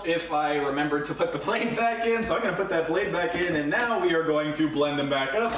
if I remembered to put the blade back in, so I'm going to put that blade back in, and now we are going to blend them back up.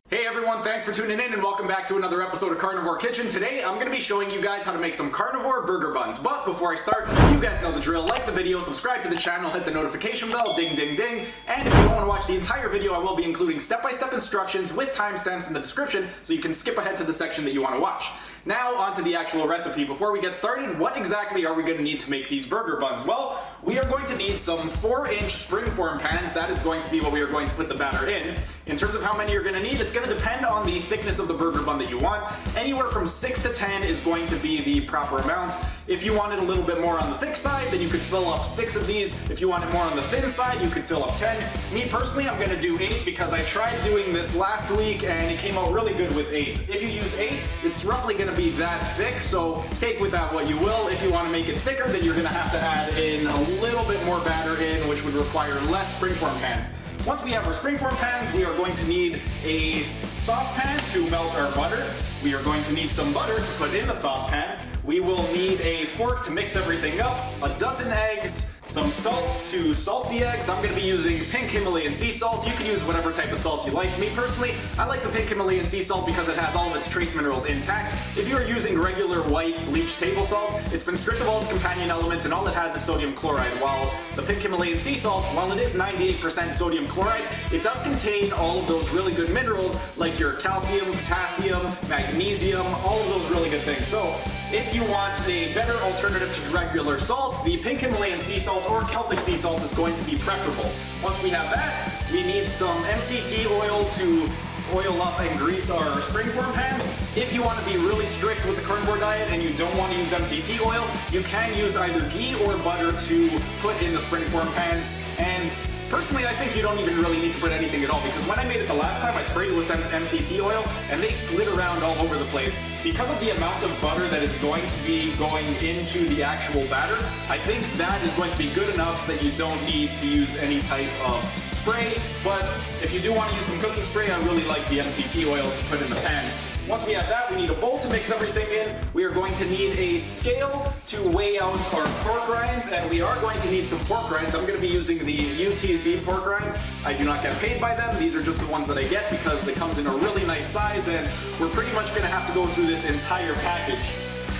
Hey everyone, thanks for tuning in and welcome back to another episode of Carnivore Kitchen. Today I'm going to be showing you guys how to make some carnivore burger buns. But before I start, you guys know the drill. Like the video, subscribe to the channel, hit the notification bell, ding ding ding. And if you don't want to watch the entire video, I will be including step-by-step instructions with timestamps in the description so you can skip ahead to the section that you want to watch. Now on to the actual recipe. Before we get started, what exactly are we going to need to make these burger buns? Well, we are going to need some 4-inch Springform pans. That is going to be what we are going to put the batter in. In terms of how many you're going to need, it's going to depend on the thickness of the burger bun that you want. Anywhere from 6 to 10 is going to be the proper amount. If you want it a little bit more on the thick side, then you could fill up 6 of these. If you want it more on the thin side, you could fill up 10. Me personally, I'm going to do 8 because I tried doing this last week and it came out really good with 8. If you use 8, it's roughly going to be that thick, so take with that what you will. If you want to make it thicker, then you're going to have to add in a little bit more batter in, which would require less Springform pans. Once we have our Springform pans, we are going to need a saucepan to melt our butter. We are going to need some butter to put in the saucepan. We will need a fork to mix everything up, a dozen eggs, some salt to salt the eggs. I'm going to be using pink Himalayan sea salt. You can use whatever type of salt you like. Me personally, I like the pink Himalayan sea salt because it has all of its trace minerals intact. If you are using regular white bleached table salt, it's been stripped of all its companion elements and all it has is sodium chloride. While the pink Himalayan sea salt, while it is 98% sodium chloride, it does contain all of those really good minerals like your calcium, potassium, magnesium, all of those really good things. So if you want a better alternative to regular salt, the pink Himalayan sea salt or Celtic sea salt is going to be preferable. Once we have that, we need some MCT oil to oil up and grease our Springform pans. If you want to be really strict with the carnivore diet and you don't want to use MCT oil, you can use either ghee or butter to put in the Springform pans. And personally, I think you don't even really need to put anything at all because when I made it the last time, I sprayed it with some MCT oil and they slid around all over the place. Because of the amount of butter that is going to be going into the actual batter, I think that is going to be good enough that you don't need to use any type of spray. But if you do want to use some cooking spray, I really like the MCT oil to put in the pans. Once we have that, we need a bowl to mix everything in. We are going to need a scale to weigh out our pork rinds, and we are going to need some pork rinds. I'm going to be using the UTZ pork rinds. I do not get paid by them. These are just the ones that I get because it comes in a really nice size, and we're pretty much going to have to go through this entire package.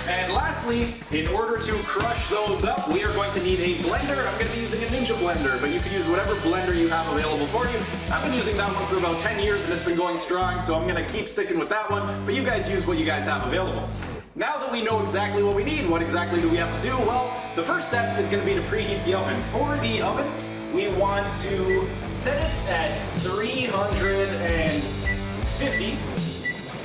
And lastly, in order to crush those up, we are going to need a blender. I'm going to be using a Ninja blender, but you can use whatever blender you have available for you. I've been using that one for about 10 years and it's been going strong, so I'm going to keep sticking with that one, but you guys use what you guys have available. Now that we know exactly what we need, what exactly do we have to do? Well, the first step is going to be to preheat the oven. For the oven, we want to set it at 350,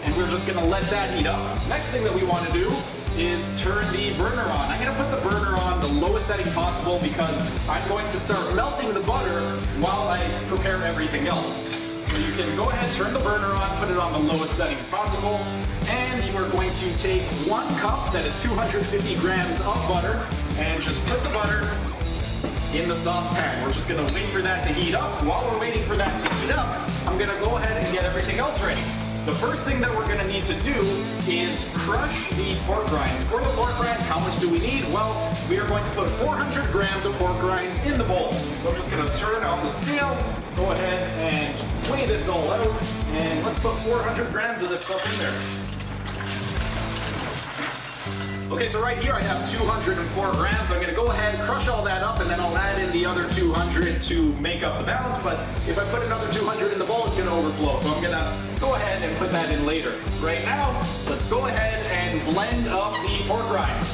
and we're just going to let that heat up. Next thing that we want to do is turn the burner on. I'm going to put the burner on the lowest setting possible because I'm going to start melting the butter while I prepare everything else. So you can go ahead, turn the burner on, put it on the lowest setting possible, and you are going to take 1 cup, that is 250 grams of butter, and just put the butter in the saucepan. We're just going to wait for that to heat up. While we're waiting for that to heat up, I'm going to go ahead and get everything else ready. The first thing that we're going to need to do is crush the pork rinds. For the pork rinds, how much do we need? Well, we are going to put 400 grams of pork rinds in the bowl. So I'm just going to turn on the scale, go ahead and weigh this all out, and let's put 400 grams of this stuff in there. Okay, so right here I have 204 grams. I'm going to go ahead, crush all that up, and then I'll add in the other 200 to make up the balance. But if I put another 200 in the bowl, it's going to overflow. So I'm going to go ahead and put that in later. Right now, let's go ahead and blend up the pork rinds.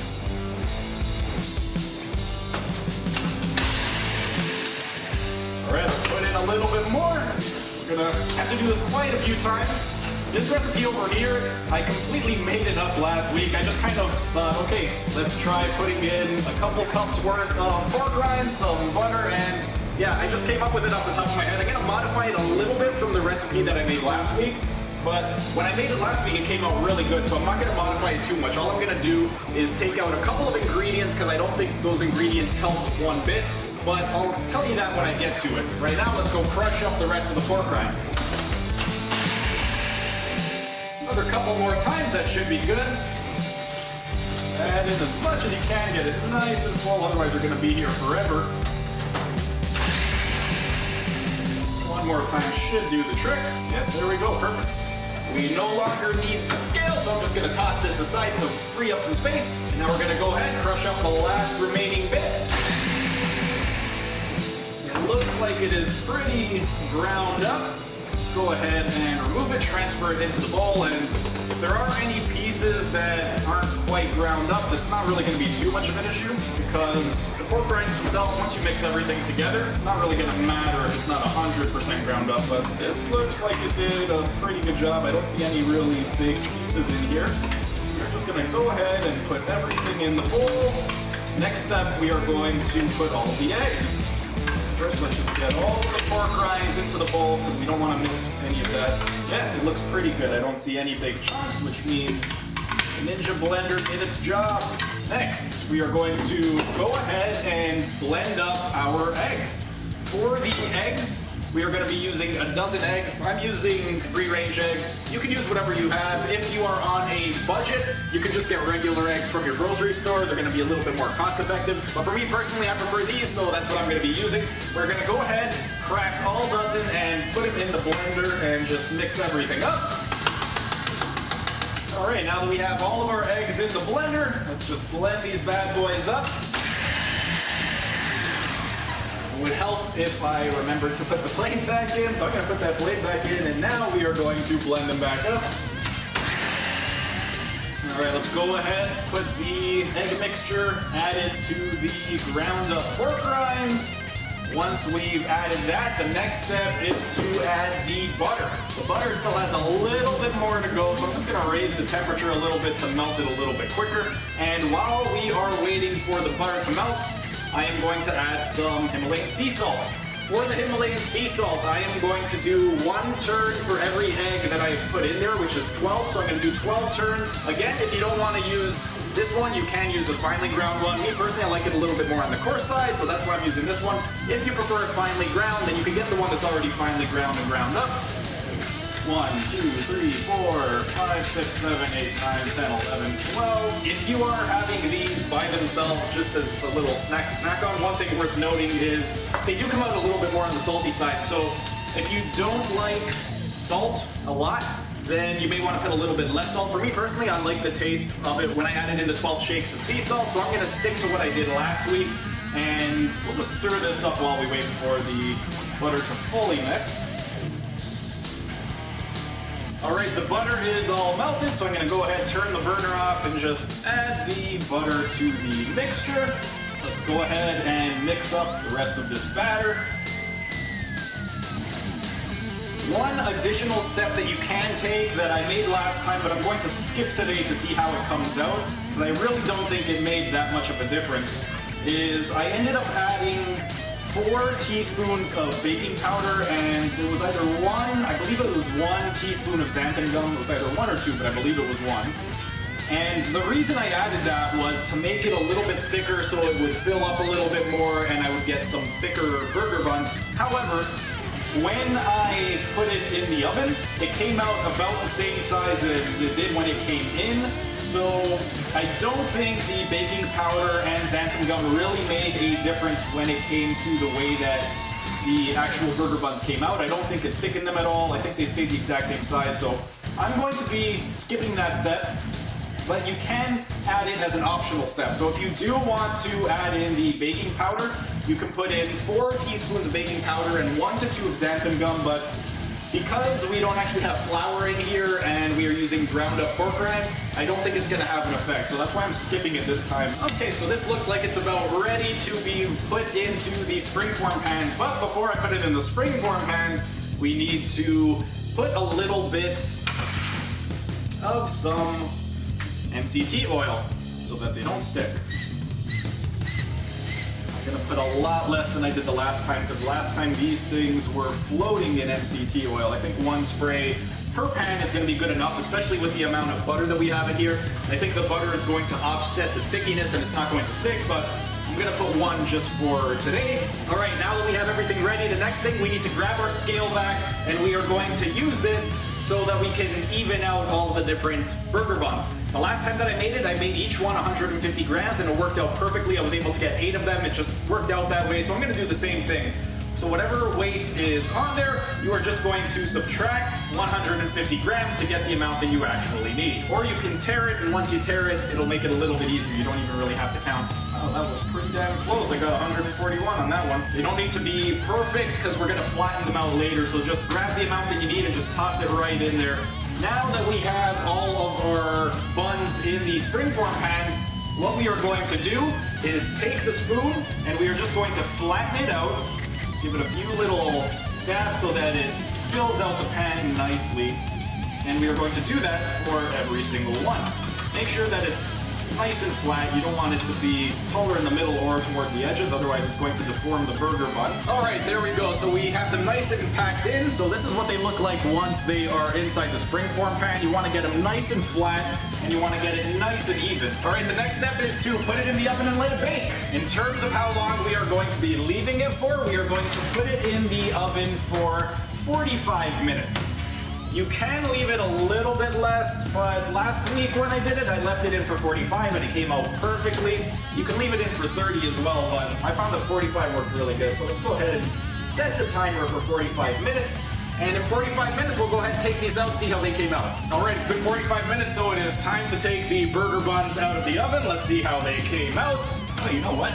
All right, let's put in a little bit more. We're going to have to do this quite a few times. This recipe over here, I completely made it up last week. I just kind of thought, okay, let's try putting in a couple cups worth of pork rinds, some butter, and yeah, I just came up with it off the top of my head. I'm gonna modify it a little bit from the recipe that I made last week, but when I made it last week, it came out really good, so I'm not gonna modify it too much. All I'm gonna do is take out a couple of ingredients, because I don't think those ingredients helped one bit, but I'll tell you that when I get to it. Right now, let's go crush up the rest of the pork rinds. Another couple more times, that should be good. add in as much as you can, get it nice and full, otherwise you're gonna be here forever. One more time should do the trick. Yep, there we go, perfect. We no longer need the scale, so I'm just gonna toss this aside to free up some space. And now we're gonna go ahead and crush up the last remaining bit. It looks like it is pretty ground up. Let's go ahead and remove it, transfer it into the bowl, and if there are any pieces that aren't quite ground up, it's not really going to be too much of an issue because the pork rinds themselves, once you mix everything together, it's not really going to matter if it's not 100% ground up, but this looks like it did a pretty good job. I don't see any really big pieces in here. We're just going to go ahead and put everything in the bowl. Next step, we are going to put all the eggs. First, let's just get all the pork rinds into the bowl because we don't want to miss any of that. Yeah, it looks pretty good. I don't see any big chunks, which means the Ninja Blender did its job. Next, we are going to go ahead and blend up our eggs. For the eggs, we are going to be using a dozen eggs. I'm using free-range eggs. You can use whatever you have. If you are on a budget, you can just get regular eggs from your grocery store. They're going to be a little bit more cost-effective. But for me personally, I prefer these, so that's what I'm going to be using. We're going to go ahead, crack all dozen, and put it in the blender and just mix everything up. All right, now that we have all of our eggs in the blender, let's just blend these bad boys up. It would help if I remembered to put the blade back in, so I'm going to put that blade back in, and now we are going to blend them back up. Alright, let's go ahead, put the egg mixture added to the ground up pork rinds. Once we've added that, the next step is to add the butter. The butter still has a little bit more to go, so I'm just going to raise the temperature a little bit to melt it a little bit quicker. And while we are waiting for the butter to melt, I am going to add some Himalayan sea salt. For the Himalayan sea salt, I am going to do 1 turn for every egg that I put in there, which is 12, so I'm going to do 12 turns. Again, if you don't want to use this one, you can use the finely ground one. Me personally, I like it a little bit more on the coarse side, so that's why I'm using this one. If you prefer it finely ground, then you can get the one that's already finely ground and ground up. 1, 2, 3, 4, 5, 6, 7, 8, 9, 10, 11, 12. If you are having these by themselves just as a little snack to snack on, one thing worth noting is they do come out a little bit more on the salty side. So if you don't like salt a lot, then you may want to put a little bit less salt. For me personally, I like the taste of it when I added in the 12 shakes of sea salt, so I'm going to stick to what I did last week, and we'll just stir this up while we wait for the butter to fully mix. Alright, the butter is all melted, so I'm going to go ahead, turn the burner off, and just add the butter to the mixture. Let's go ahead and mix up the rest of this batter. One additional step that you can take that I made last time, but I'm going to skip today to see how it comes out, because I really don't think it made that much of a difference, is I ended up adding 4 teaspoons of baking powder, and it was either I believe it was 1 teaspoon of xanthan gum. It was either 1 or 2, but I believe it was 1. And the reason I added that was to make it a little bit thicker so it would fill up a little bit more and I would get some thicker burger buns. However, when I put it in the oven, it came out about the same size as it did when it came in. So I don't think the baking powder and xanthan gum really made a difference when it came to the way that the actual burger buns came out. I don't think it thickened them at all. I think they stayed the exact same size. So I'm going to be skipping that step, but you can add it as an optional step. So if you do want to add in the baking powder, you can put in 4 teaspoons of baking powder and 1 to 2 of xanthan gum, but because we don't actually have flour in here and we are using ground up pork rinds, I don't think it's going to have an effect, so that's why I'm skipping it this time. Okay, so this looks like it's about ready to be put into the Springform pans, but before I put it in the Springform pans, we need to put a little bit of some MCT oil so that they don't stick. I'm gonna put a lot less than I did the last time, because last time these things were floating in MCT oil. I think 1 spray per pan is gonna be good enough, especially with the amount of butter that we have in here. I think the butter is going to offset the stickiness and it's not going to stick, but I'm gonna put 1 just for today. All right, now that we have everything ready, the next thing we need to grab our scale back, and we are going to use this so that we can even out all the different burger buns. The last time that I made each one 150 grams and it worked out perfectly. I was able to get 8 of them. It just worked out that way. So I'm gonna do the same thing. So whatever weight is on there, you are just going to subtract 150 grams to get the amount that you actually need. Or you can tear it, and once you tear it, it'll make it a little bit easier. You don't even really have to count. Oh, that was pretty damn close. I got 141 on that one. They don't need to be perfect because we're gonna flatten them out later. So just grab the amount that you need and just toss it right in there. Now that we have all of our buns in the Springform pans, what we are going to do is take the spoon and we are just going to flatten it out. Give it a few little dabs so that it fills out the pan nicely. And we are going to do that for every single one. Make sure that it's nice and flat. You don't want it to be taller in the middle or toward the edges, otherwise it's going to deform the burger bun. All right, there we go. So we have them nice and packed in. So this is what they look like once they are inside the Springform pan. You want to get them nice and flat, and you want to get it nice and even. All right, the next step is to put it in the oven and let it bake. In terms of how long we are going to be leaving it for, we are going to put it in the oven for 45 minutes. You can leave it a little bit less, but last week when I did it, I left it in for 45 and it came out perfectly. You can leave it in for 30 as well, but I found that 45 worked really good. So let's go ahead and set the timer for 45 minutes. And in 45 minutes, we'll go ahead and take these out, see how they came out. All right, it's been 45 minutes, so it is time to take the burger buns out of the oven. Let's see how they came out. Oh, you know what?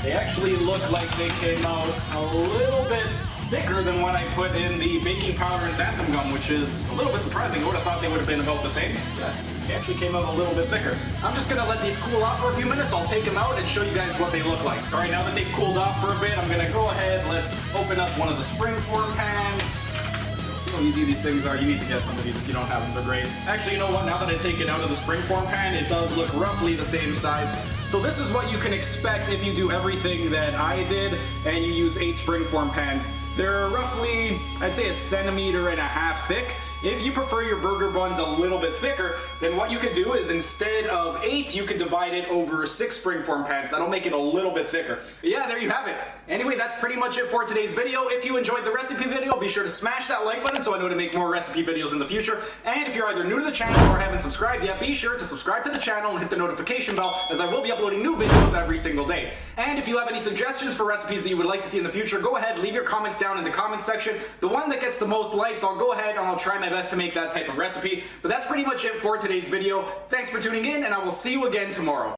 They actually look like they came out a little bit thicker than when I put in the baking powder and xanthan gum, which is a little bit surprising. I would have thought they would have been about the same. Yeah, they actually came out a little bit thicker. I'm just gonna let these cool off for a few minutes. I'll take them out and show you guys what they look like. All right, now that they've cooled off for a bit, I'm gonna go ahead, let's open up one of the Springform pans. See how easy these things are? You need to get some of these if you don't have them, they're great. Actually, you know what? Now that I take it out of the Springform pan, it does look roughly the same size. So this is what you can expect if you do everything that I did and you use 8 Springform pans. They're roughly, I'd say, 1.5 centimeters thick. If you prefer your burger buns a little bit thicker, then what you could do is instead of 8, you could divide it over 6 Springform pans. That'll make it a little bit thicker. But yeah, there you have it. Anyway, that's pretty much it for today's video. If you enjoyed the recipe video, be sure to smash that like button so I know to make more recipe videos in the future. And if you're either new to the channel or haven't subscribed yet, be sure to subscribe to the channel and hit the notification bell, as I will be uploading new videos every single day. And if you have any suggestions for recipes that you would like to see in the future, go ahead, leave your comments down in the comments section. The one that gets the most likes, I'll go ahead and I'll try my best to make that type of recipe. But that's pretty much it for today's video. Thanks for tuning in, and I will see you again tomorrow.